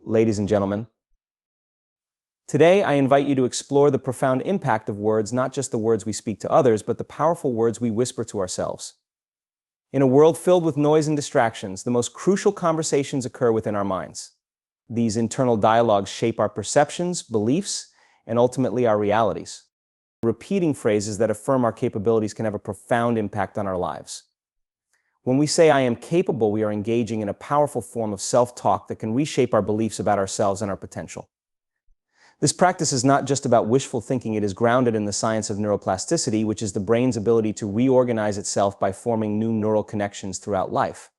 ladies and gentlemen. Today, I invite you to explore the profound impact of words, not just the words we speak to others, but the powerful words we whisper to ourselves. In a world filled with noise and distractions, the most crucial conversations occur within our minds. These internal dialogues shape our perceptions, beliefs, and ultimately our realities. Repeating phrases that affirm our capabilities can have a profound impact on our lives. When we say, "I am capable," we are engaging in a powerful form of self-talk that can reshape our beliefs about ourselves and our potential. This practice is not just about wishful thinking, it is grounded in the science of neuroplasticity, which is the brain's ability to reorganize itself by forming new neural connections throughout life.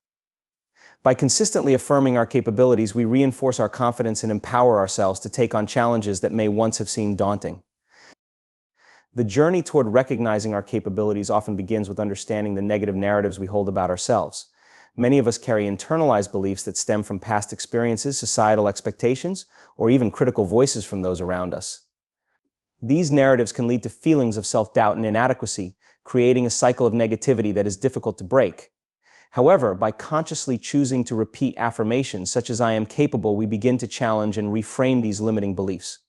By consistently affirming our capabilities, we reinforce our confidence and empower ourselves to take on challenges that may once have seemed daunting. The journey toward recognizing our capabilities often begins with understanding the negative narratives we hold about ourselves. Many of us carry internalized beliefs that stem from past experiences, societal expectations, or even critical voices from those around us. These narratives can lead to feelings of self-doubt and inadequacy, creating a cycle of negativity that is difficult to break. However, by consciously choosing to repeat affirmations such as "I am capable," we begin to challenge and reframe these limiting beliefs.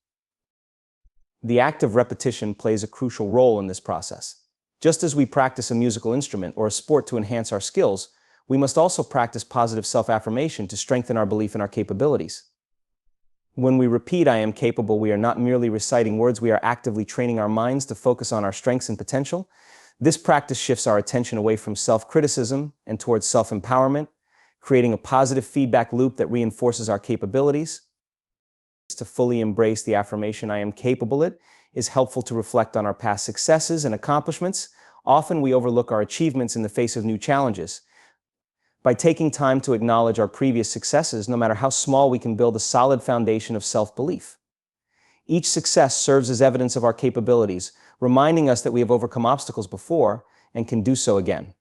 The act of repetition plays a crucial role in this process. Just as we practice a musical instrument or a sport to enhance our skills, we must also practice positive self-affirmation to strengthen our belief in our capabilities. When we repeat "I am capable," we are not merely reciting words, we are actively training our minds to focus on our strengths and potential. This practice shifts our attention away from self-criticism and towards self-empowerment, creating a positive feedback loop that reinforces our capabilities. To fully embrace the affirmation "I am capable," it is helpful to reflect on our past successes and accomplishments. Often we overlook our achievements in the face of new challenges. By taking time to acknowledge our previous successes, no matter how small, we can build a solid foundation of self-belief. Each success serves as evidence of our capabilities, reminding us that we have overcome obstacles before and can do so again.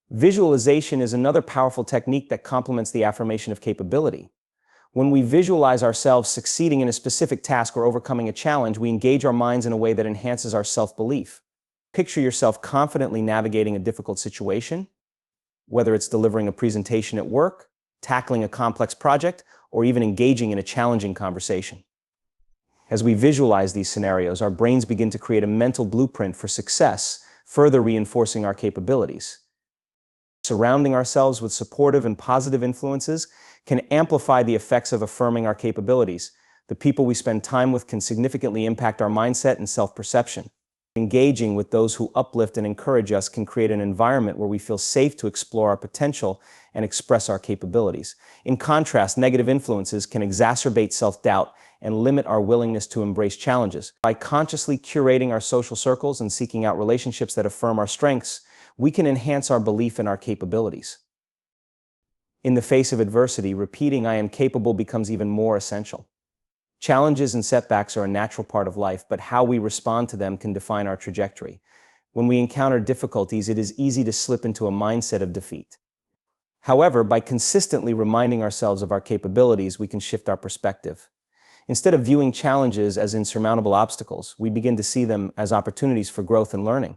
Visualization is another powerful technique that complements the affirmation of capability. When we visualize ourselves succeeding in a specific task or overcoming a challenge, we engage our minds in a way that enhances our self-belief. Picture yourself confidently navigating a difficult situation, whether it's delivering a presentation at work, tackling a complex project, or even engaging in a challenging conversation. As we visualize these scenarios, our brains begin to create a mental blueprint for success, further reinforcing our capabilities. Surrounding ourselves with supportive and positive influences can amplify the effects of affirming our capabilities. The people we spend time with can significantly impact our mindset and self-perception. Engaging with those who uplift and encourage us can create an environment where we feel safe to explore our potential and express our capabilities. In contrast, negative influences can exacerbate self-doubt and limit our willingness to embrace challenges. By consciously curating our social circles and seeking out relationships that affirm our strengths, we can enhance our belief in our capabilities. In the face of adversity, repeating "I am capable" becomes even more essential. Challenges and setbacks are a natural part of life, but how we respond to them can define our trajectory. When we encounter difficulties, it is easy to slip into a mindset of defeat. However, by consistently reminding ourselves of our capabilities, we can shift our perspective. Instead of viewing challenges as insurmountable obstacles, we begin to see them as opportunities for growth and learning.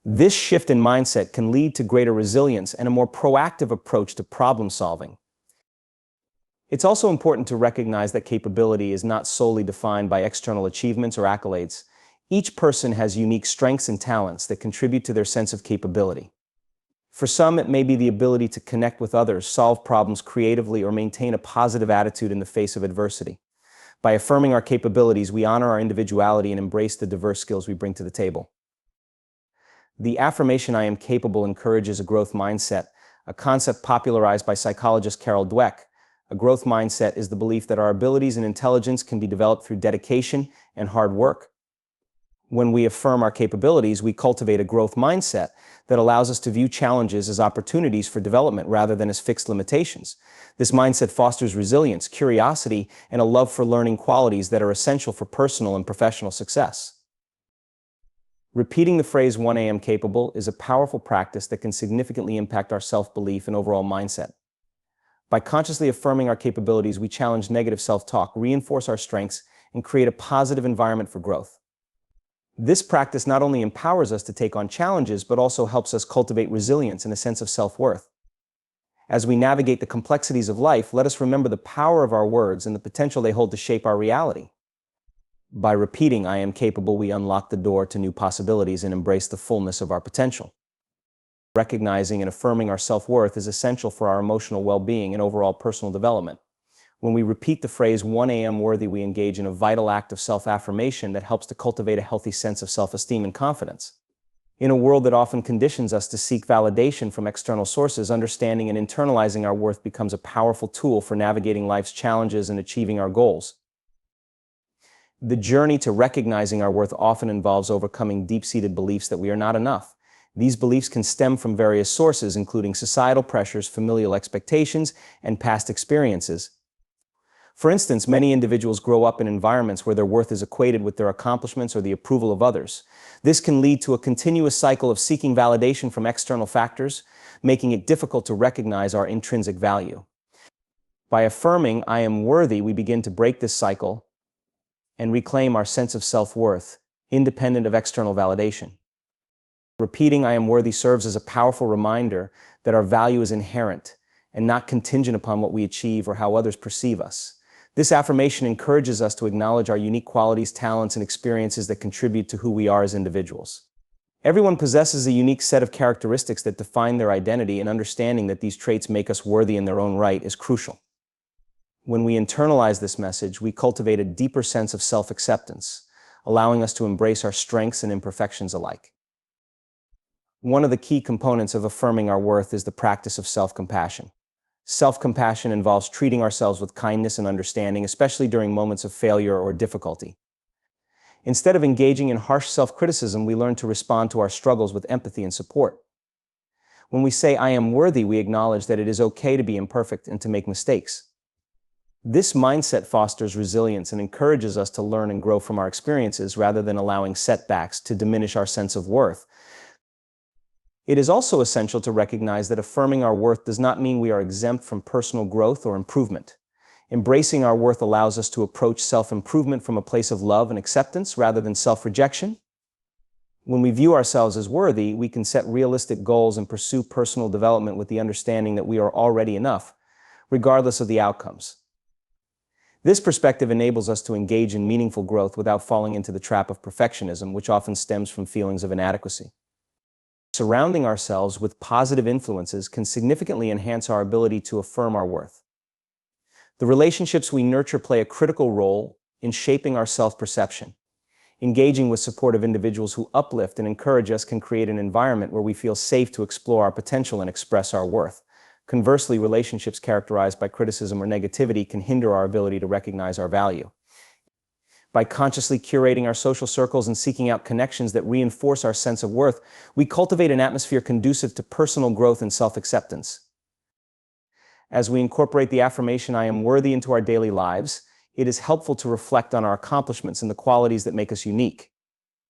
This shift in mindset can lead to greater resilience and a more proactive approach to problem solving. It's also important to recognize that capability is not solely defined by external achievements or accolades. Each person has unique strengths and talents that contribute to their sense of capability. For some, it may be the ability to connect with others, solve problems creatively, or maintain a positive attitude in the face of adversity. By affirming our capabilities, we honor our individuality and embrace the diverse skills we bring to the table. The affirmation "I am capable" encourages a growth mindset, a concept popularized by psychologist Carol Dweck. A growth mindset is the belief that our abilities and intelligence can be developed through dedication and hard work. When we affirm our capabilities, we cultivate a growth mindset that allows us to view challenges as opportunities for development rather than as fixed limitations. This mindset fosters resilience, curiosity, and a love for learning, qualities that are essential for personal and professional success. Repeating the phrase "I am capable" is a powerful practice that can significantly impact our self-belief and overall mindset. By consciously affirming our capabilities, we challenge negative self-talk, reinforce our strengths, and create a positive environment for growth. This practice not only empowers us to take on challenges, but also helps us cultivate resilience and a sense of self-worth. As we navigate the complexities of life, let us remember the power of our words and the potential they hold to shape our reality. By repeating, "I am capable," we unlock the door to new possibilities and embrace the fullness of our potential. Recognizing and affirming our self-worth is essential for our emotional well-being and overall personal development. When we repeat the phrase, "1 a.m. worthy," we engage in a vital act of self-affirmation that helps to cultivate a healthy sense of self-esteem and confidence. In a world that often conditions us to seek validation from external sources, understanding and internalizing our worth becomes a powerful tool for navigating life's challenges and achieving our goals. The journey to recognizing our worth often involves overcoming deep-seated beliefs that we are not enough. These beliefs can stem from various sources, including societal pressures, familial expectations, and past experiences. For instance, many individuals grow up in environments where their worth is equated with their accomplishments or the approval of others. This can lead to a continuous cycle of seeking validation from external factors, making it difficult to recognize our intrinsic value. By affirming, "I am worthy," we begin to break this cycle and reclaim our sense of self-worth, independent of external validation. Repeating "I am worthy" serves as a powerful reminder that our value is inherent and not contingent upon what we achieve or how others perceive us. This affirmation encourages us to acknowledge our unique qualities, talents, and experiences that contribute to who we are as individuals. Everyone possesses a unique set of characteristics that define their identity, and understanding that these traits make us worthy in their own right is crucial. When we internalize this message, we cultivate a deeper sense of self-acceptance, allowing us to embrace our strengths and imperfections alike. One of the key components of affirming our worth is the practice of self-compassion. Self-compassion involves treating ourselves with kindness and understanding, especially during moments of failure or difficulty. Instead of engaging in harsh self-criticism, we learn to respond to our struggles with empathy and support. When we say, "I am worthy," we acknowledge that it is okay to be imperfect and to make mistakes. This mindset fosters resilience and encourages us to learn and grow from our experiences rather than allowing setbacks to diminish our sense of worth. It is also essential to recognize that affirming our worth does not mean we are exempt from personal growth or improvement. Embracing our worth allows us to approach self-improvement from a place of love and acceptance rather than self-rejection. When we view ourselves as worthy, we can set realistic goals and pursue personal development with the understanding that we are already enough, regardless of the outcomes. This perspective enables us to engage in meaningful growth without falling into the trap of perfectionism, which often stems from feelings of inadequacy. Surrounding ourselves with positive influences can significantly enhance our ability to affirm our worth. The relationships we nurture play a critical role in shaping our self-perception. Engaging with supportive individuals who uplift and encourage us can create an environment where we feel safe to explore our potential and express our worth. Conversely, relationships characterized by criticism or negativity can hinder our ability to recognize our value. By consciously curating our social circles and seeking out connections that reinforce our sense of worth, we cultivate an atmosphere conducive to personal growth and self-acceptance. As we incorporate the affirmation, "I am worthy," into our daily lives, it is helpful to reflect on our accomplishments and the qualities that make us unique.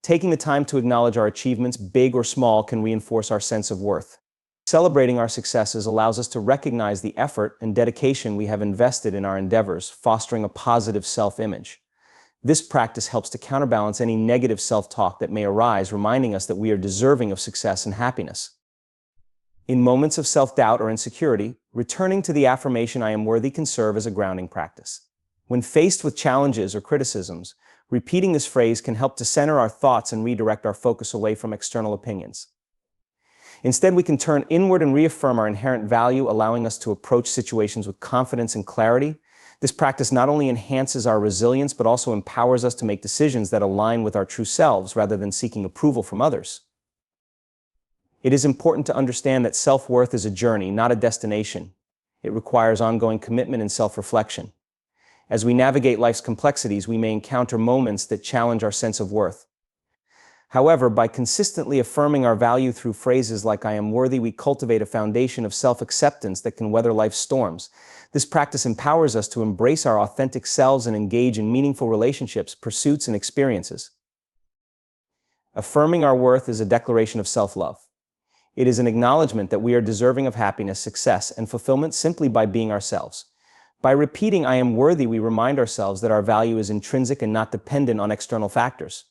Taking the time to acknowledge our achievements, big or small, can reinforce our sense of worth. Celebrating our successes allows us to recognize the effort and dedication we have invested in our endeavors, fostering a positive self-image. This practice helps to counterbalance any negative self-talk that may arise, reminding us that we are deserving of success and happiness. In moments of self-doubt or insecurity, returning to the affirmation, "I am worthy," can serve as a grounding practice. When faced with challenges or criticisms, repeating this phrase can help to center our thoughts and redirect our focus away from external opinions. Instead, we can turn inward and reaffirm our inherent value, allowing us to approach situations with confidence and clarity. This practice not only enhances our resilience, but also empowers us to make decisions that align with our true selves rather than seeking approval from others. It is important to understand that self-worth is a journey, not a destination. It requires ongoing commitment and self-reflection. As we navigate life's complexities, we may encounter moments that challenge our sense of worth. However, by consistently affirming our value through phrases like "I am worthy," we cultivate a foundation of self-acceptance that can weather life's storms. This practice empowers us to embrace our authentic selves and engage in meaningful relationships, pursuits, and experiences. Affirming our worth is a declaration of self-love. It is an acknowledgement that we are deserving of happiness, success, and fulfillment simply by being ourselves. By repeating "I am worthy," we remind ourselves that our value is intrinsic and not dependent on external factors.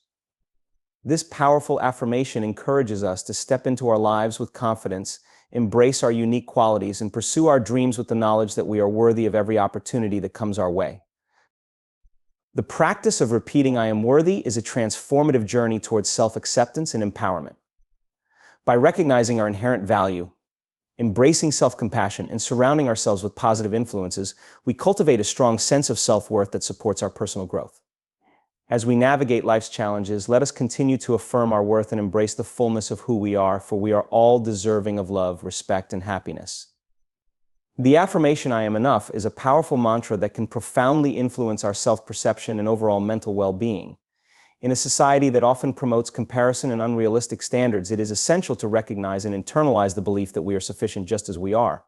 This powerful affirmation encourages us to step into our lives with confidence, embrace our unique qualities, and pursue our dreams with the knowledge that we are worthy of every opportunity that comes our way. The practice of repeating "I am worthy" is a transformative journey towards self-acceptance and empowerment. By recognizing our inherent value, embracing self-compassion, and surrounding ourselves with positive influences, we cultivate a strong sense of self-worth that supports our personal growth. As we navigate life's challenges, let us continue to affirm our worth and embrace the fullness of who we are, for we are all deserving of love, respect, and happiness. The affirmation "I am enough" is a powerful mantra that can profoundly influence our self-perception and overall mental well-being. In a society that often promotes comparison and unrealistic standards, it is essential to recognize and internalize the belief that we are sufficient just as we are.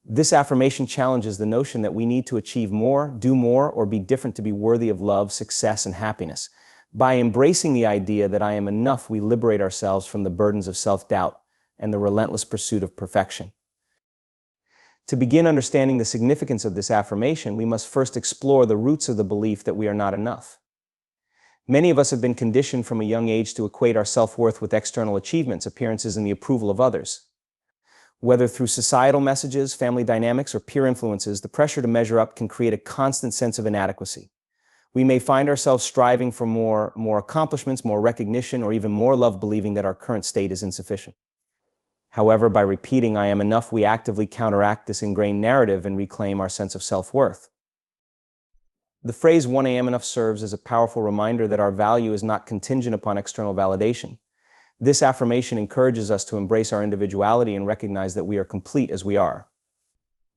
This affirmation challenges the notion that we need to achieve more, do more, or be different to be worthy of love, success, and happiness. By embracing the idea that I am enough, we liberate ourselves from the burdens of self-doubt and the relentless pursuit of perfection. To begin understanding the significance of this affirmation, we must first explore the roots of the belief that we are not enough. Many of us have been conditioned from a young age to equate our self-worth with external achievements, appearances, and the approval of others. Whether through societal messages, family dynamics, or peer influences, the pressure to measure up can create a constant sense of inadequacy. We may find ourselves striving for more accomplishments, more recognition, or even more love, believing that our current state is insufficient. However, by repeating "I am enough," we actively counteract this ingrained narrative and reclaim our sense of self-worth. The phrase "1 am enough" serves as a powerful reminder that our value is not contingent upon external validation. This affirmation encourages us to embrace our individuality and recognize that we are complete as we are.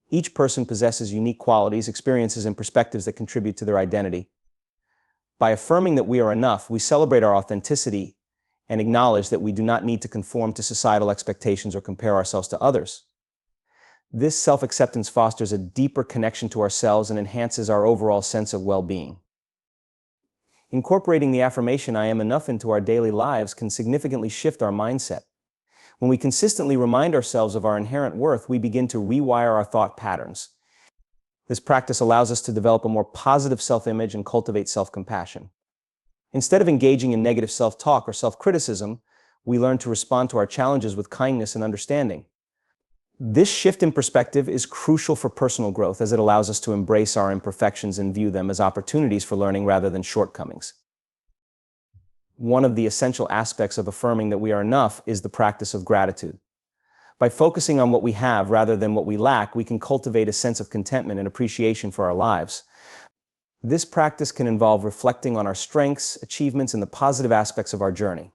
Each person possesses unique qualities, experiences, and perspectives that contribute to their identity. By affirming that we are enough, we celebrate our authenticity and acknowledge that we do not need to conform to societal expectations or compare ourselves to others. This self-acceptance fosters a deeper connection to ourselves and enhances our overall sense of well-being. Incorporating the affirmation "I am enough" into our daily lives can significantly shift our mindset. When we consistently remind ourselves of our inherent worth, we begin to rewire our thought patterns. This practice allows us to develop a more positive self-image and cultivate self-compassion. Instead of engaging in negative self-talk or self-criticism, we learn to respond to our challenges with kindness and understanding. This shift in perspective is crucial for personal growth, as it allows us to embrace our imperfections and view them as opportunities for learning rather than shortcomings. One of the essential aspects of affirming that we are enough is the practice of gratitude. By focusing on what we have rather than what we lack, we can cultivate a sense of contentment and appreciation for our lives. This practice can involve reflecting on our strengths, achievements, and the positive aspects of our journey.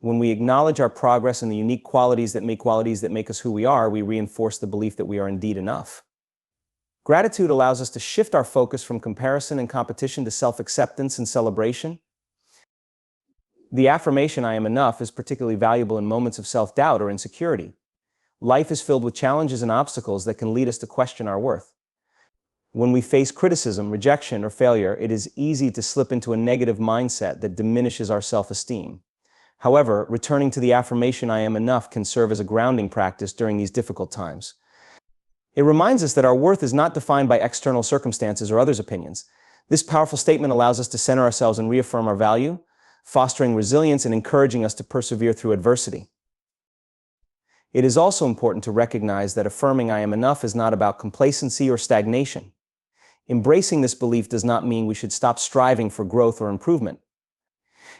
When we acknowledge our progress and the unique qualities that make us who we are, we reinforce the belief that we are indeed enough. Gratitude allows us to shift our focus from comparison and competition to self-acceptance and celebration. The affirmation "I am enough" is particularly valuable in moments of self-doubt or insecurity. Life is filled with challenges and obstacles that can lead us to question our worth. When we face criticism, rejection, or failure, it is easy to slip into a negative mindset that diminishes our self-esteem. However, returning to the affirmation "I am enough" can serve as a grounding practice during these difficult times. It reminds us that our worth is not defined by external circumstances or others' opinions. This powerful statement allows us to center ourselves and reaffirm our value, fostering resilience and encouraging us to persevere through adversity. It is also important to recognize that affirming "I am enough" is not about complacency or stagnation. Embracing this belief does not mean we should stop striving for growth or improvement.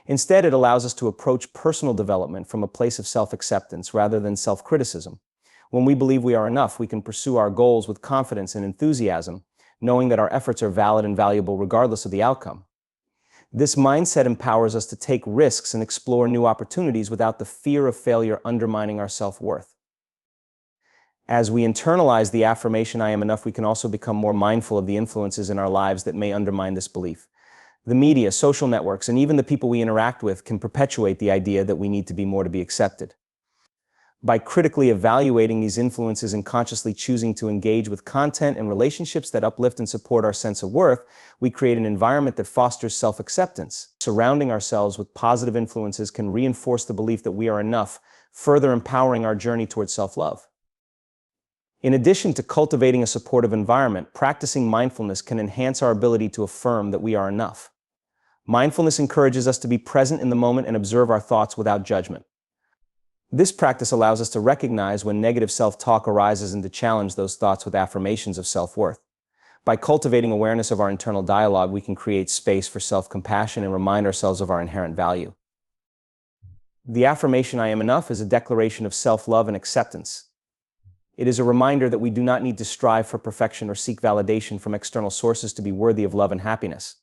Instead, it allows us to approach personal development from a place of self-acceptance rather than self-criticism. When we believe we are enough, we can pursue our goals with confidence and enthusiasm, knowing that our efforts are valid and valuable regardless of the outcome. This mindset empowers us to take risks and explore new opportunities without the fear of failure undermining our self-worth. As we internalize the affirmation "I am enough," we can also become more mindful of the influences in our lives that may undermine this belief. The media, social networks, and even the people we interact with can perpetuate the idea that we need to be more to be accepted. By critically evaluating these influences and consciously choosing to engage with content and relationships that uplift and support our sense of worth, we create an environment that fosters self-acceptance. Surrounding ourselves with positive influences can reinforce the belief that we are enough, further empowering our journey towards self-love. In addition to cultivating a supportive environment, practicing mindfulness can enhance our ability to affirm that we are enough. Mindfulness encourages us to be present in the moment and observe our thoughts without judgment. This practice allows us to recognize when negative self-talk arises and to challenge those thoughts with affirmations of self-worth. By cultivating awareness of our internal dialogue, we can create space for self-compassion and remind ourselves of our inherent value. The affirmation "I am enough" is a declaration of self-love and acceptance. It is a reminder that we do not need to strive for perfection or seek validation from external sources to be worthy of love and happiness.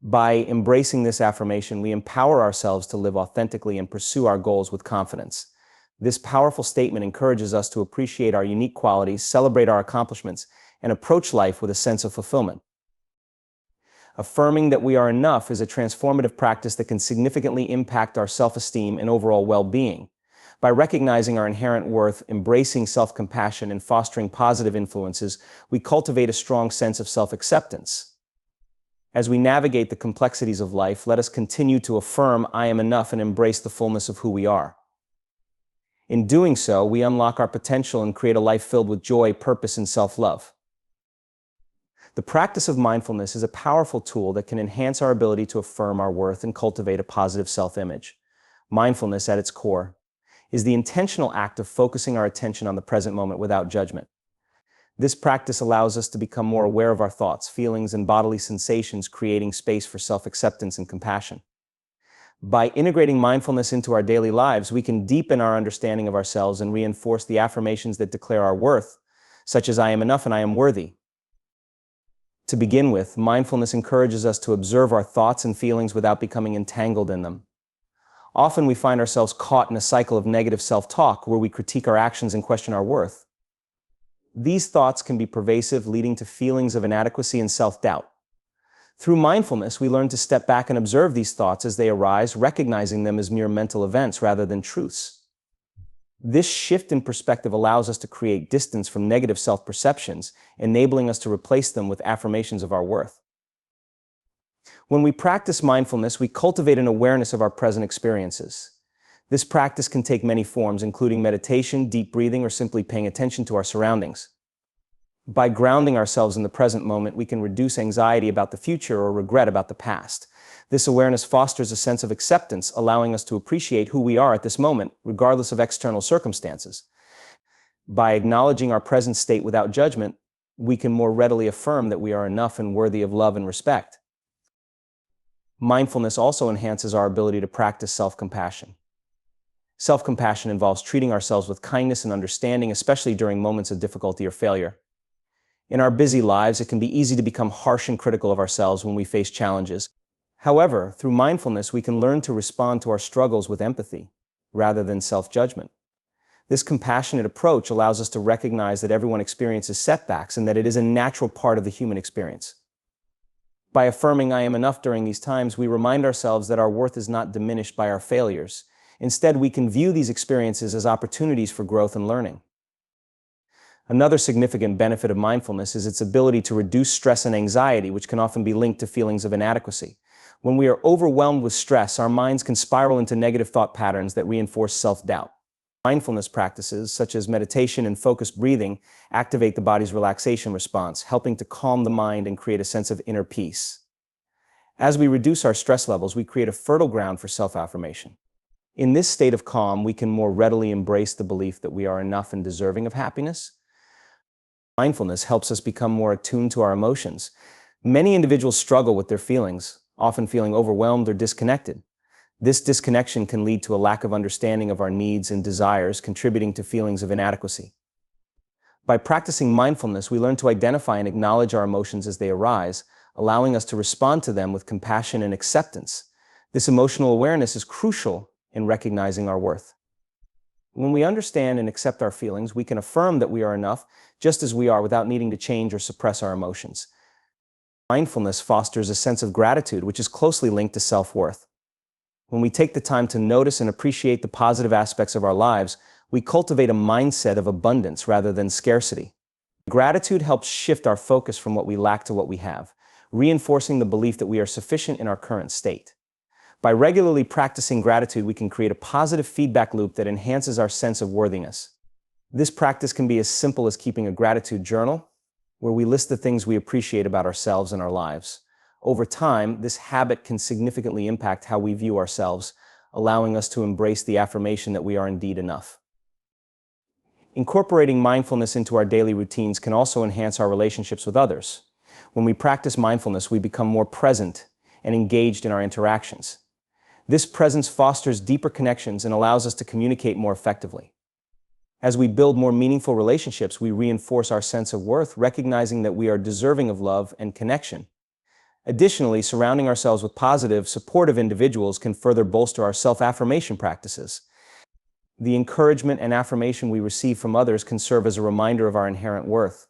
By embracing this affirmation, we empower ourselves to live authentically and pursue our goals with confidence. This powerful statement encourages us to appreciate our unique qualities, celebrate our accomplishments, and approach life with a sense of fulfillment. Affirming that we are enough is a transformative practice that can significantly impact our self-esteem and overall well-being. By recognizing our inherent worth, embracing self-compassion, and fostering positive influences, we cultivate a strong sense of self-acceptance. As we navigate the complexities of life, let us continue to affirm "I am enough" and embrace the fullness of who we are. In doing so, we unlock our potential and create a life filled with joy, purpose, and self-love. The practice of mindfulness is a powerful tool that can enhance our ability to affirm our worth and cultivate a positive self-image. Mindfulness, at its core, is the intentional act of focusing our attention on the present moment without judgment. This practice allows us to become more aware of our thoughts, feelings, and bodily sensations, creating space for self-acceptance and compassion. By integrating mindfulness into our daily lives, we can deepen our understanding of ourselves and reinforce the affirmations that declare our worth, such as "I am enough" and "I am worthy." To begin with, mindfulness encourages us to observe our thoughts and feelings without becoming entangled in them. Often we find ourselves caught in a cycle of negative self-talk where we critique our actions and question our worth. These thoughts can be pervasive, leading to feelings of inadequacy and self-doubt. Through mindfulness, we learn to step back and observe these thoughts as they arise, recognizing them as mere mental events rather than truths. This shift in perspective allows us to create distance from negative self-perceptions, enabling us to replace them with affirmations of our worth. When we practice mindfulness, we cultivate an awareness of our present experiences. This practice can take many forms, including meditation, deep breathing, or simply paying attention to our surroundings. By grounding ourselves in the present moment, we can reduce anxiety about the future or regret about the past. This awareness fosters a sense of acceptance, allowing us to appreciate who we are at this moment, regardless of external circumstances. By acknowledging our present state without judgment, we can more readily affirm that we are enough and worthy of love and respect. Mindfulness also enhances our ability to practice self-compassion. Self-compassion involves treating ourselves with kindness and understanding, especially during moments of difficulty or failure. In our busy lives, it can be easy to become harsh and critical of ourselves when we face challenges. However, through mindfulness, we can learn to respond to our struggles with empathy, rather than self-judgment. This compassionate approach allows us to recognize that everyone experiences setbacks and that it is a natural part of the human experience. By affirming "I am enough" during these times, we remind ourselves that our worth is not diminished by our failures. Instead, we can view these experiences as opportunities for growth and learning. Another significant benefit of mindfulness is its ability to reduce stress and anxiety, which can often be linked to feelings of inadequacy. When we are overwhelmed with stress, our minds can spiral into negative thought patterns that reinforce self-doubt. Mindfulness practices, such as meditation and focused breathing, activate the body's relaxation response, helping to calm the mind and create a sense of inner peace. As we reduce our stress levels, we create a fertile ground for self-affirmation. In this state of calm, we can more readily embrace the belief that we are enough and deserving of happiness. Mindfulness helps us become more attuned to our emotions. Many individuals struggle with their feelings, often feeling overwhelmed or disconnected. This disconnection can lead to a lack of understanding of our needs and desires, contributing to feelings of inadequacy. By practicing mindfulness, we learn to identify and acknowledge our emotions as they arise, allowing us to respond to them with compassion and acceptance. This emotional awareness is crucial in recognizing our worth. When we understand and accept our feelings, we can affirm that we are enough just as we are without needing to change or suppress our emotions. Mindfulness fosters a sense of gratitude, which is closely linked to self-worth. When we take the time to notice and appreciate the positive aspects of our lives, we cultivate a mindset of abundance rather than scarcity. Gratitude helps shift our focus from what we lack to what we have, reinforcing the belief that we are sufficient in our current state. By regularly practicing gratitude, we can create a positive feedback loop that enhances our sense of worthiness. This practice can be as simple as keeping a gratitude journal, where we list the things we appreciate about ourselves and our lives. Over time, this habit can significantly impact how we view ourselves, allowing us to embrace the affirmation that we are indeed enough. Incorporating mindfulness into our daily routines can also enhance our relationships with others. When we practice mindfulness, we become more present and engaged in our interactions. This presence fosters deeper connections and allows us to communicate more effectively. As we build more meaningful relationships, we reinforce our sense of worth, recognizing that we are deserving of love and connection. Additionally, surrounding ourselves with positive, supportive individuals can further bolster our self-affirmation practices. The encouragement and affirmation we receive from others can serve as a reminder of our inherent worth.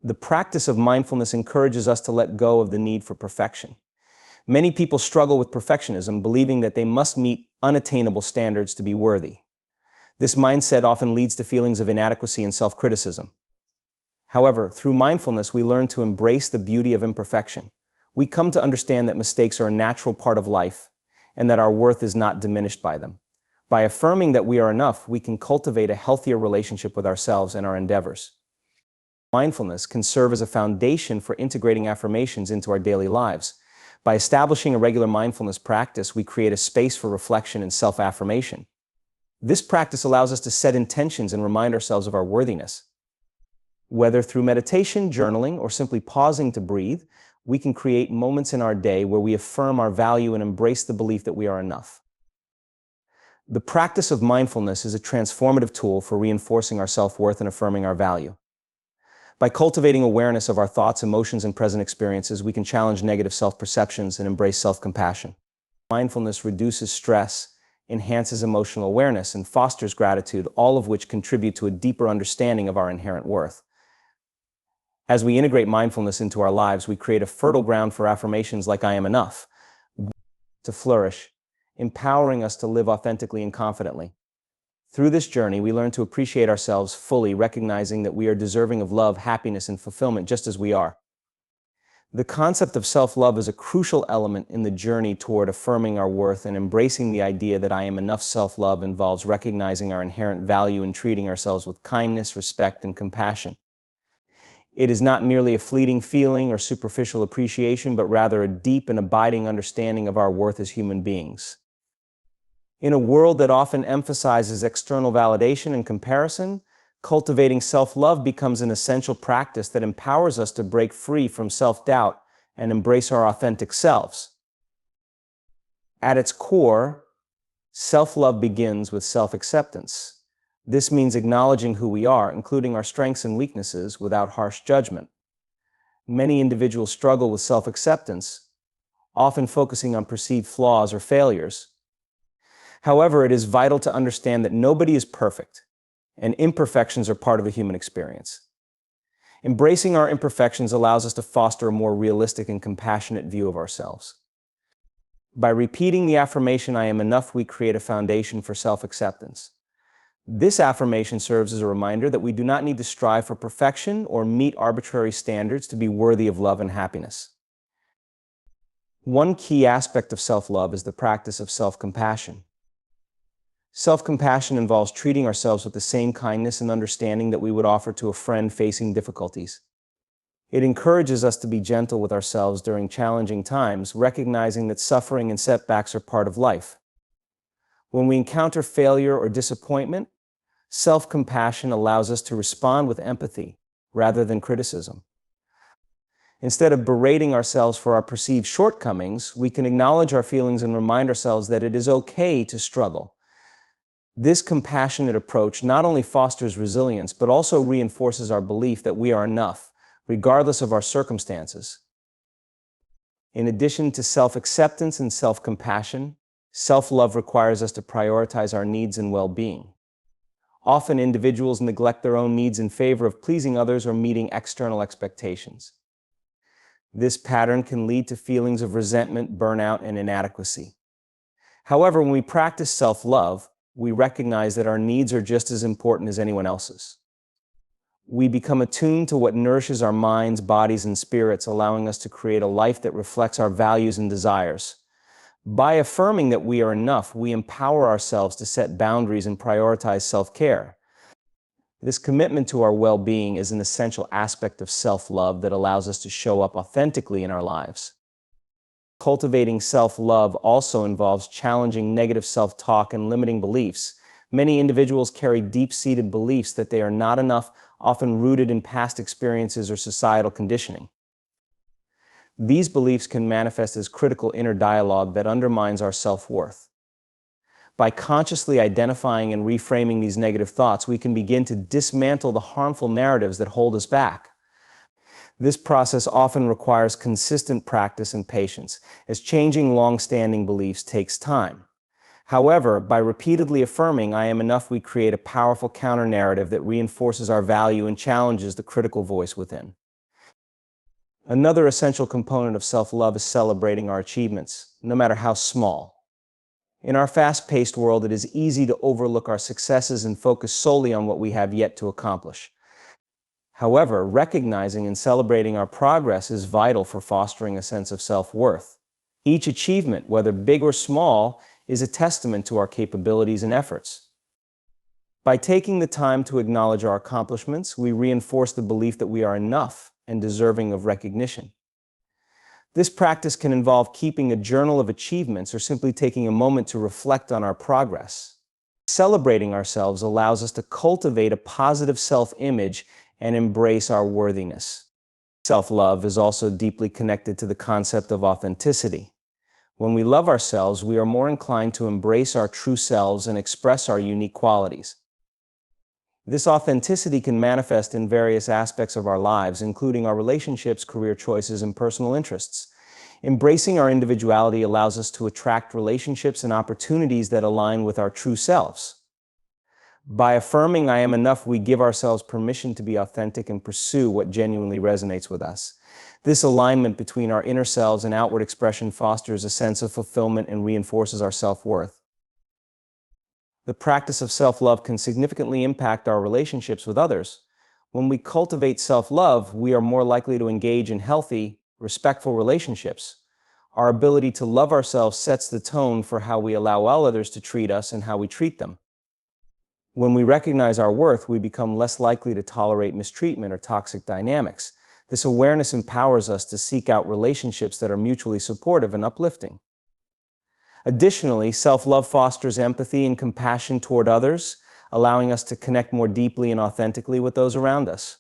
The practice of mindfulness encourages us to let go of the need for perfection. Many people struggle with perfectionism, believing that they must meet unattainable standards to be worthy. This mindset often leads to feelings of inadequacy and self-criticism. However, through mindfulness, we learn to embrace the beauty of imperfection. We come to understand that mistakes are a natural part of life and that our worth is not diminished by them. By affirming that we are enough, we can cultivate a healthier relationship with ourselves and our endeavors. Mindfulness can serve as a foundation for integrating affirmations into our daily lives. By establishing a regular mindfulness practice, we create a space for reflection and self-affirmation. This practice allows us to set intentions and remind ourselves of our worthiness. Whether through meditation, journaling, or simply pausing to breathe, we can create moments in our day where we affirm our value and embrace the belief that we are enough. The practice of mindfulness is a transformative tool for reinforcing our self-worth and affirming our value. By cultivating awareness of our thoughts, emotions, and present experiences, we can challenge negative self-perceptions and embrace self-compassion. Mindfulness reduces stress, enhances emotional awareness, and fosters gratitude, all of which contribute to a deeper understanding of our inherent worth. As we integrate mindfulness into our lives, we create a fertile ground for affirmations like "I am enough" to flourish, empowering us to live authentically and confidently. Through this journey, we learn to appreciate ourselves fully, recognizing that we are deserving of love, happiness, and fulfillment just as we are. The concept of self-love is a crucial element in the journey toward affirming our worth, and embracing the idea that I am enough. Self-love involves recognizing our inherent value and treating ourselves with kindness, respect, and compassion. It is not merely a fleeting feeling or superficial appreciation, but rather a deep and abiding understanding of our worth as human beings. In a world that often emphasizes external validation and comparison, cultivating self-love becomes an essential practice that empowers us to break free from self-doubt and embrace our authentic selves. At its core, self-love begins with self-acceptance. This means acknowledging who we are, including our strengths and weaknesses, without harsh judgment. Many individuals struggle with self-acceptance, often focusing on perceived flaws or failures. However, it is vital to understand that nobody is perfect, and imperfections are part of the human experience. Embracing our imperfections allows us to foster a more realistic and compassionate view of ourselves. By repeating the affirmation "I am enough," we create a foundation for self-acceptance. This affirmation serves as a reminder that we do not need to strive for perfection or meet arbitrary standards to be worthy of love and happiness. One key aspect of self-love is the practice of self-compassion. Self-compassion involves treating ourselves with the same kindness and understanding that we would offer to a friend facing difficulties. It encourages us to be gentle with ourselves during challenging times, recognizing that suffering and setbacks are part of life. When we encounter failure or disappointment, self-compassion allows us to respond with empathy rather than criticism. Instead of berating ourselves for our perceived shortcomings, we can acknowledge our feelings and remind ourselves that it is okay to struggle. This compassionate approach not only fosters resilience, but also reinforces our belief that we are enough, regardless of our circumstances. In addition to self-acceptance and self-compassion, self-love requires us to prioritize our needs and well-being. Often, individuals neglect their own needs in favor of pleasing others or meeting external expectations. This pattern can lead to feelings of resentment, burnout, and inadequacy. However, when we practice self-love, we recognize that our needs are just as important as anyone else's. We become attuned to what nourishes our minds, bodies, and spirits, allowing us to create a life that reflects our values and desires. By affirming that we are enough, we empower ourselves to set boundaries and prioritize self-care. This commitment to our well-being is an essential aspect of self-love that allows us to show up authentically in our lives. Cultivating self-love also involves challenging negative self-talk and limiting beliefs. Many individuals carry deep-seated beliefs that they are not enough, often rooted in past experiences or societal conditioning. These beliefs can manifest as critical inner dialogue that undermines our self-worth. By consciously identifying and reframing these negative thoughts, we can begin to dismantle the harmful narratives that hold us back. This process often requires consistent practice and patience, as changing long-standing beliefs takes time. However, by repeatedly affirming "I am enough," we create a powerful counter-narrative that reinforces our value and challenges the critical voice within. Another essential component of self-love is celebrating our achievements, no matter how small. In our fast-paced world, it is easy to overlook our successes and focus solely on what we have yet to accomplish. However, recognizing and celebrating our progress is vital for fostering a sense of self-worth. Each achievement, whether big or small, is a testament to our capabilities and efforts. By taking the time to acknowledge our accomplishments, we reinforce the belief that we are enough and deserving of recognition. This practice can involve keeping a journal of achievements or simply taking a moment to reflect on our progress. Celebrating ourselves allows us to cultivate a positive self-image and embrace our worthiness. Self-love is also deeply connected to the concept of authenticity. When we love ourselves, we are more inclined to embrace our true selves and express our unique qualities. This authenticity can manifest in various aspects of our lives, including our relationships, career choices, and personal interests. Embracing our individuality allows us to attract relationships and opportunities that align with our true selves. By affirming "I am enough," we give ourselves permission to be authentic and pursue what genuinely resonates with us. This alignment between our inner selves and outward expression fosters a sense of fulfillment and reinforces our self-worth. The practice of self-love can significantly impact our relationships with others. When we cultivate self-love, we are more likely to engage in healthy, respectful relationships. Our ability to love ourselves sets the tone for how we allow all others to treat us and how we treat them. When we recognize our worth, we become less likely to tolerate mistreatment or toxic dynamics. This awareness empowers us to seek out relationships that are mutually supportive and uplifting. Additionally, self-love fosters empathy and compassion toward others, allowing us to connect more deeply and authentically with those around us.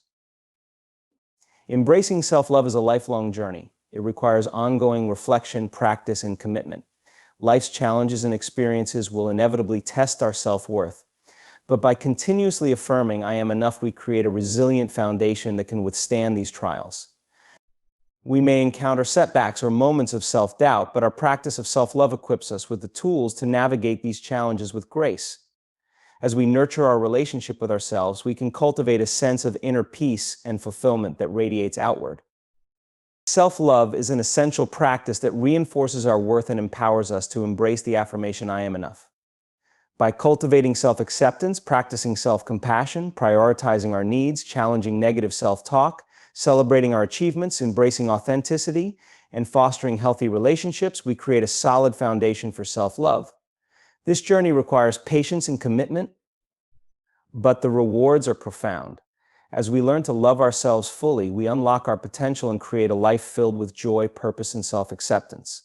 Embracing self-love is a lifelong journey. It requires ongoing reflection, practice, and commitment. Life's challenges and experiences will inevitably test our self-worth. But by continuously affirming "I am enough," we create a resilient foundation that can withstand these trials. We may encounter setbacks or moments of self-doubt, but our practice of self-love equips us with the tools to navigate these challenges with grace. As we nurture our relationship with ourselves, we can cultivate a sense of inner peace and fulfillment that radiates outward. Self-love is an essential practice that reinforces our worth and empowers us to embrace the affirmation "I am enough." By cultivating self-acceptance, practicing self-compassion, prioritizing our needs, challenging negative self-talk, celebrating our achievements, embracing authenticity, and fostering healthy relationships, we create a solid foundation for self-love. This journey requires patience and commitment, but the rewards are profound. As we learn to love ourselves fully, we unlock our potential and create a life filled with joy, purpose, and self-acceptance.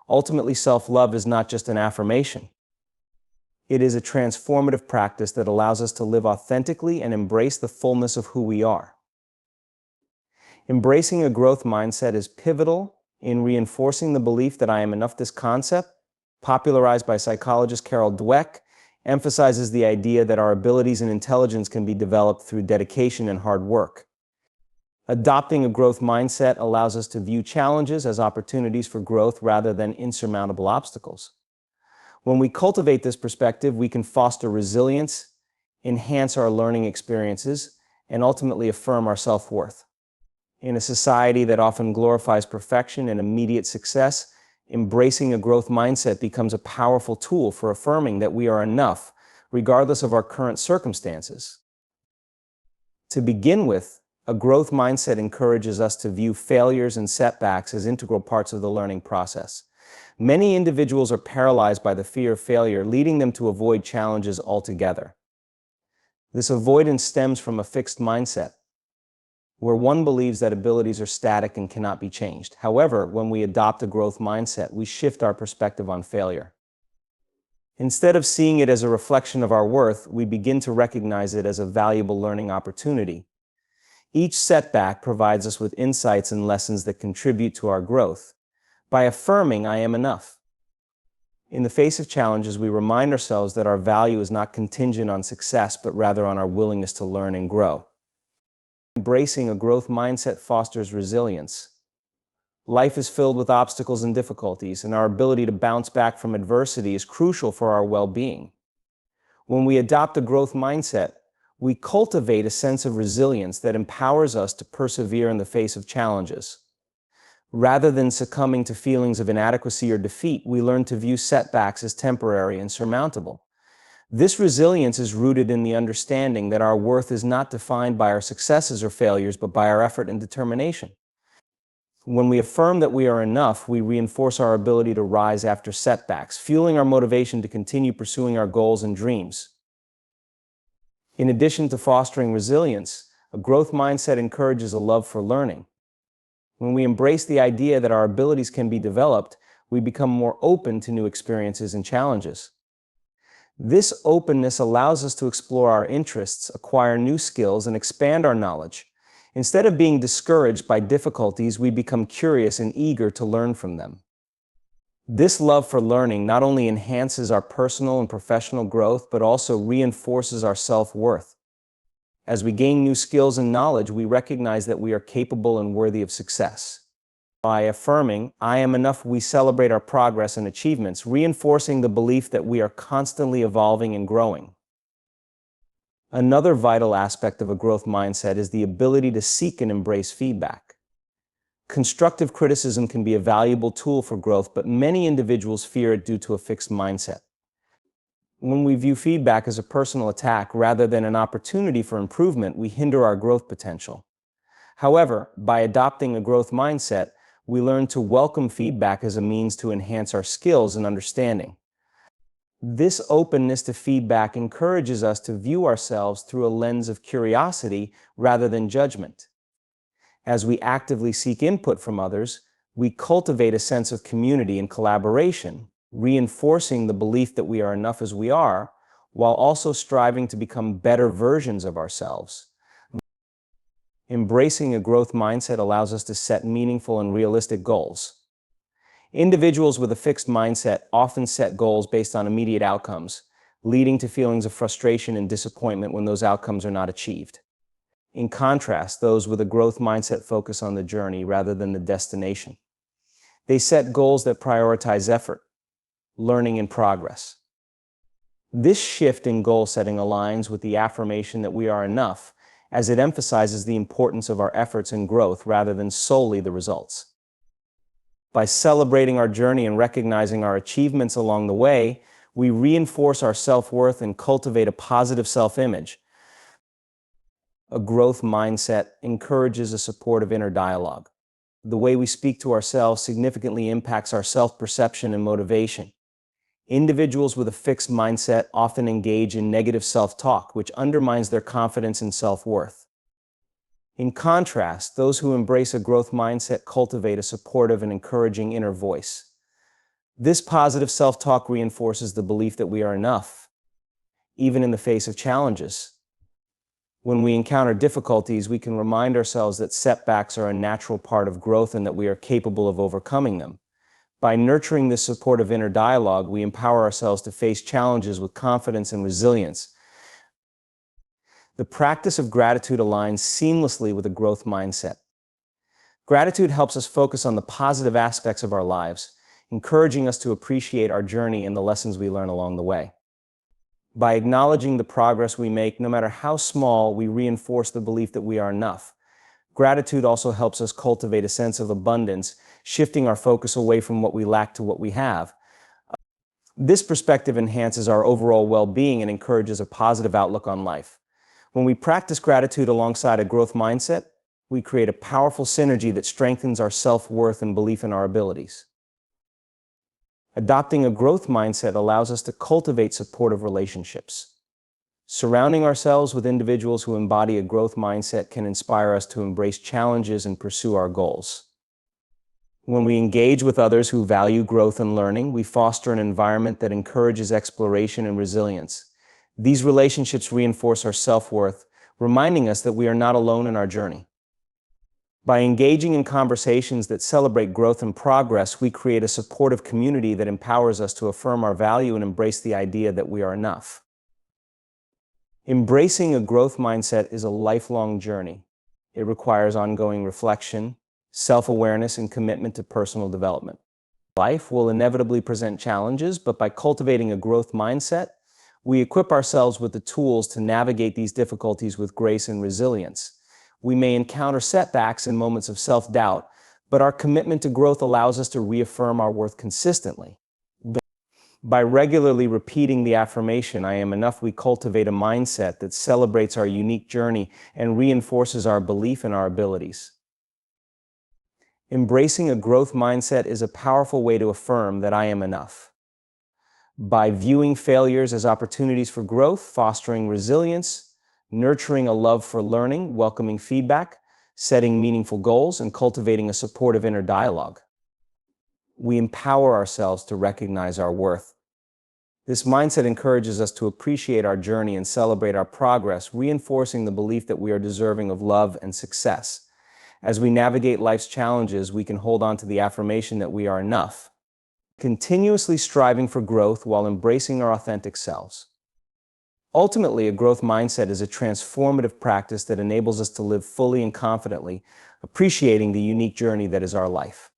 Ultimately, self-love is not just an affirmation. It is a transformative practice that allows us to live authentically and embrace the fullness of who we are. Embracing a growth mindset is pivotal in reinforcing the belief that "I am enough." This concept, popularized by psychologist Carol Dweck, emphasizes the idea that our abilities and intelligence can be developed through dedication and hard work. Adopting a growth mindset allows us to view challenges as opportunities for growth rather than insurmountable obstacles. When we cultivate this perspective, we can foster resilience, enhance our learning experiences, and ultimately affirm our self-worth. In a society that often glorifies perfection and immediate success, embracing a growth mindset becomes a powerful tool for affirming that we are enough, regardless of our current circumstances. To begin with, a growth mindset encourages us to view failures and setbacks as integral parts of the learning process. Many individuals are paralyzed by the fear of failure, leading them to avoid challenges altogether. This avoidance stems from a fixed mindset. where one believes that abilities are static and cannot be changed. However, when we adopt a growth mindset, we shift our perspective on failure. Instead of seeing it as a reflection of our worth, we begin to recognize it as a valuable learning opportunity. Each setback provides us with insights and lessons that contribute to our growth. By affirming, "I am enough," in the face of challenges, we remind ourselves that our value is not contingent on success, but rather on our willingness to learn and grow. Embracing a growth mindset fosters resilience. Life is filled with obstacles and difficulties, and our ability to bounce back from adversity is crucial for our well-being. When we adopt a growth mindset, we cultivate a sense of resilience that empowers us to persevere in the face of challenges. Rather than succumbing to feelings of inadequacy or defeat, we learn to view setbacks as temporary and surmountable. This resilience is rooted in the understanding that our worth is not defined by our successes or failures, but by our effort and determination. When we affirm that we are enough, we reinforce our ability to rise after setbacks, fueling our motivation to continue pursuing our goals and dreams. In addition to fostering resilience, a growth mindset encourages a love for learning. When we embrace the idea that our abilities can be developed, we become more open to new experiences and challenges. This openness allows us to explore our interests, acquire new skills, and expand our knowledge. Instead of being discouraged by difficulties, we become curious and eager to learn from them. This love for learning not only enhances our personal and professional growth, but also reinforces our self-worth. As we gain new skills and knowledge, we recognize that we are capable and worthy of success. By affirming, "I am enough," we celebrate our progress and achievements, reinforcing the belief that we are constantly evolving and growing. Another vital aspect of a growth mindset is the ability to seek and embrace feedback. Constructive criticism can be a valuable tool for growth, but many individuals fear it due to a fixed mindset. When we view feedback as a personal attack rather than an opportunity for improvement, we hinder our growth potential. However, by adopting a growth mindset, we learn to welcome feedback as a means to enhance our skills and understanding. This openness to feedback encourages us to view ourselves through a lens of curiosity rather than judgment. As we actively seek input from others, we cultivate a sense of community and collaboration, reinforcing the belief that we are enough as we are, while also striving to become better versions of ourselves. Embracing a growth mindset allows us to set meaningful and realistic goals. Individuals with a fixed mindset often set goals based on immediate outcomes, leading to feelings of frustration and disappointment when those outcomes are not achieved. In contrast, those with a growth mindset focus on the journey rather than the destination. They set goals that prioritize effort, learning, and progress. This shift in goal setting aligns with the affirmation that we are enough, as it emphasizes the importance of our efforts and growth rather than solely the results. By celebrating our journey and recognizing our achievements along the way, we reinforce our self-worth and cultivate a positive self-image. A growth mindset encourages a supportive inner dialogue. The way we speak to ourselves significantly impacts our self-perception and motivation. Individuals with a fixed mindset often engage in negative self-talk, which undermines their confidence and self-worth. In contrast, those who embrace a growth mindset cultivate a supportive and encouraging inner voice. This positive self-talk reinforces the belief that we are enough, even in the face of challenges. When we encounter difficulties, we can remind ourselves that setbacks are a natural part of growth and that we are capable of overcoming them. By nurturing this supportive inner dialogue, we empower ourselves to face challenges with confidence and resilience. The practice of gratitude aligns seamlessly with a growth mindset. Gratitude helps us focus on the positive aspects of our lives, encouraging us to appreciate our journey and the lessons we learn along the way. By acknowledging the progress we make, no matter how small, we reinforce the belief that we are enough. Gratitude also helps us cultivate a sense of abundance, shifting our focus away from what we lack to what we have. This perspective enhances our overall well-being and encourages a positive outlook on life. When we practice gratitude alongside a growth mindset, we create a powerful synergy that strengthens our self-worth and belief in our abilities. Adopting a growth mindset allows us to cultivate supportive relationships. Surrounding ourselves with individuals who embody a growth mindset can inspire us to embrace challenges and pursue our goals. When we engage with others who value growth and learning, we foster an environment that encourages exploration and resilience. These relationships reinforce our self-worth, reminding us that we are not alone in our journey. By engaging in conversations that celebrate growth and progress, we create a supportive community that empowers us to affirm our value and embrace the idea that we are enough. Embracing a growth mindset is a lifelong journey. It requires ongoing reflection, self-awareness, and commitment to personal development. Life will inevitably present challenges, but by cultivating a growth mindset, we equip ourselves with the tools to navigate these difficulties with grace and resilience. We may encounter setbacks and moments of self-doubt, but our commitment to growth allows us to reaffirm our worth consistently. By regularly repeating the affirmation, "I am enough," we cultivate a mindset that celebrates our unique journey and reinforces our belief in our abilities. Embracing a growth mindset is a powerful way to affirm that I am enough. By viewing failures as opportunities for growth, fostering resilience, nurturing a love for learning, welcoming feedback, setting meaningful goals, and cultivating a supportive inner dialogue, we empower ourselves to recognize our worth. This mindset encourages us to appreciate our journey and celebrate our progress, reinforcing the belief that we are deserving of love and success. As we navigate life's challenges, we can hold on to the affirmation that we are enough, continuously striving for growth while embracing our authentic selves. Ultimately, a growth mindset is a transformative practice that enables us to live fully and confidently, appreciating the unique journey that is our life.